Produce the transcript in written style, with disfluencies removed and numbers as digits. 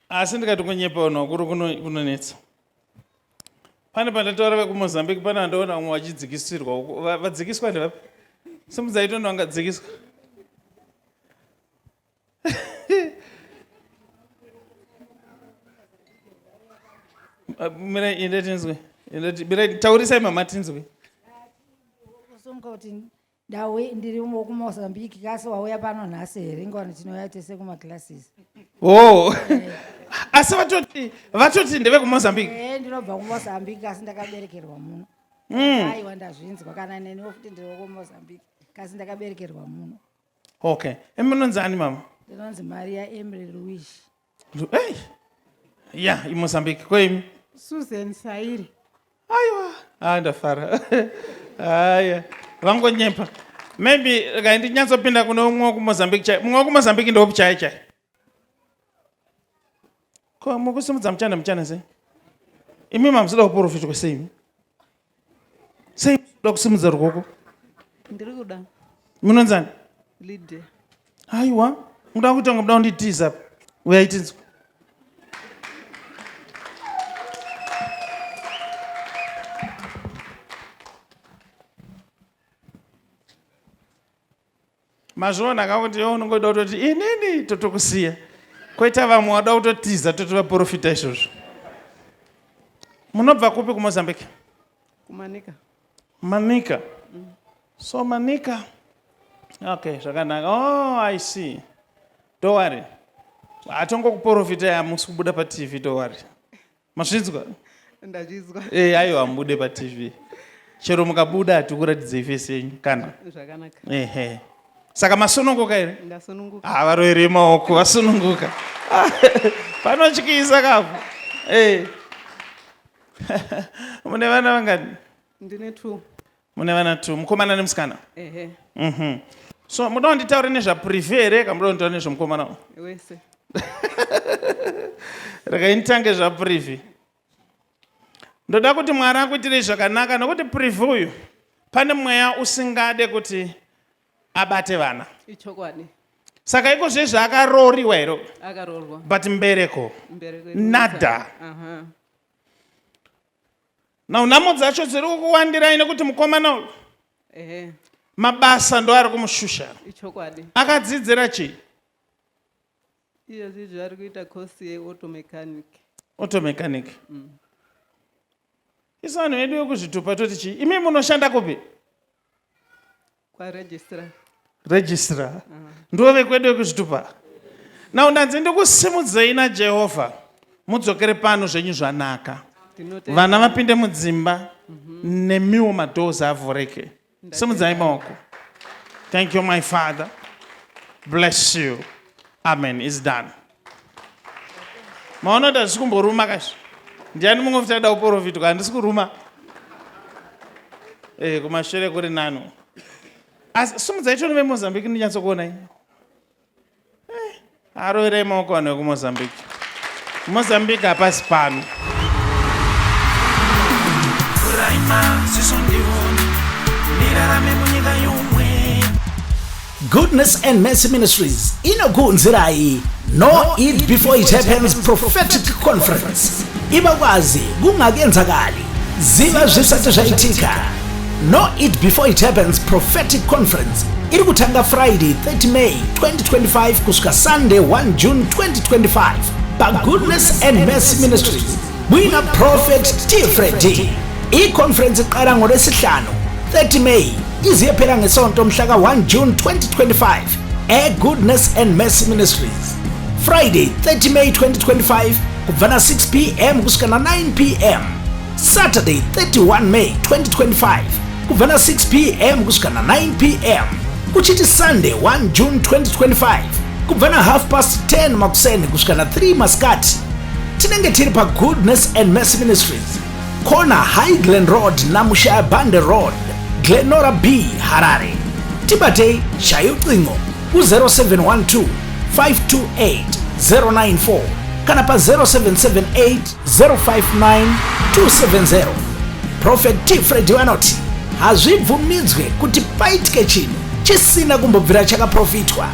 Asi ndikati kunyepa uno kuri kunonetsa. Pane pandataura vekuMozambique pana ndaona vamwe vachidzikisirwa. Vadzikiswa ndevapi? Simudzaitonda vangadzikiswa. Mira inde tinzwe. Mira taurisai mama tinzwe. Kusonga kuti ndawe ndiri kuMozambique kasi wauya pano nhasi here ngoni tinouya tese kumaclasses. Oh. Asi vatoti ndevekuMozambique. Ndinobva kuMozambique kasi ndakaberekerwa muno. Aiwa ndazvinzwa kana neni wofuti ndiri kuMozambique kasi ndakaberekerwa muno. Okay. Emunonzani mama? Ndinonzi Maria Emily Luis. Hey. Yeah, iMozambique. Kwemi? Susan Sairi. Aiwa. Ndafara. Aya. Vangonyepa. Maybe ndinyatsopinda kuno umwe kuMozambique chai. Umwe kuMozambique ndopi chai. Ko mukusimudza mchana sei? Imi mamsida kuprofita kwesei? Sei kusimudza rukoko? Ndiri kuda. Munonzani? Lydia. Aiwa. Muda kutanga muda unditiza. Uyaitinzwa. Mazvona akakuti unongoda kutoti inini totokusiya. Koita vamwe wada kutotiza totovaprofita izvozvo. Munobva kupi kuMozambique? Kumanika. Manika. So Manika. Okay, zvakanaka. Oh, I see. Don't worry. Atongo kuprofita yamusi kubuda paTV, don't worry. Mazvinzwa? Ndazvinzwa. Aiwa mubude paTV. Chero mukabuda hatikuratidze ifesi yenyu kana. Zvakanaka. Saka masununguka here? Ndasununguka. Varwere maoko vasununguka. Panotyisa kapo. Mune vana vangani? Ndine 2. Mune vana 2. Mukomana nemusikana? Ehe. So muda kunditaura nezvaPROPHET here kana muda kunditaura nezvemukomana? Wese. Regai nditange zvaPROPHET. Ndoda kuti Mwari akuitire zvakanaka nokuti PROPHET uyu pane mweya usingade kuti abate vana. Ichokwadi. Saka iko zvezvaakaroriwa here? Akarorwa. But mbereko nada. Nhamo dzacho dziri kukuwandirai nekuti mukomana uyu mabasa ndo ari kumushusha. Ichokwadi. Akadzidzira chii? Iye zvizvi ari kuita course yeautomechanic. Automechanic. Isu vanhu vedu vekuzvitupa toti chii? Imi munoshanda kupi? Registrar. Ndo vekwedu vekuzvitupa. Now ndanzi ndikusimudzei naJehovha. Mudzokere pano zvenyu zvanaka. Vana vapinde mudzimba nemiwo madoors avhurike. Simudzai maoko. Thank you my Father. Bless you. Amen. It's done. Maonoda zvikumboruma kaizvo. Ndiani mumwe futi ada kuprofita kana ndisi kuruma? Kumashure kuri nanu. Asi simudzai chono veMozambique ndinyatsokuonai. Aroverei maoko vanhu vekuMozambique. Mozambique hapasi pano. Goodness and Mercy Ministries inokuunzirai No Eat Before It Happens Prophetic Conference. Ibakwazi kungakenzakali ziva zvisati zvaitika. No Eat Before It Happens Prophetic Conference iri kutanga Friday 30 May 2025 kusvika Sunday 1 June 2025 pa Goodness and Mercy Ministries. Wina Prophet T Freddy. I-conference iqala ngoLwesihlanu 30 May iziyaphela ngesonto mhla 1 June 2025 Goodness and Mercy Ministries. Friday 30 May 2025 kubva 6 p.m. kusvika 9 p.m. Saturday 31 May 2025 kubva 6 p.m. kusvika 9 p.m. kuchiti Sunday 1 June 2025 kubva 10:30 makuseni kusvika 3 masikati. Tinenge tiri pa Goodness and Mercy Ministries, corner Highland Road naMushaya Bande Road, Glenora B, Harare. Tibatei shayo ucingo ku-0712 528 094 kana pa 0778 059 270. Prophet T Freddy vanoti hazvibvumidzwe kuti paitike chinhu chisina kumbobvira chakaprofitwa.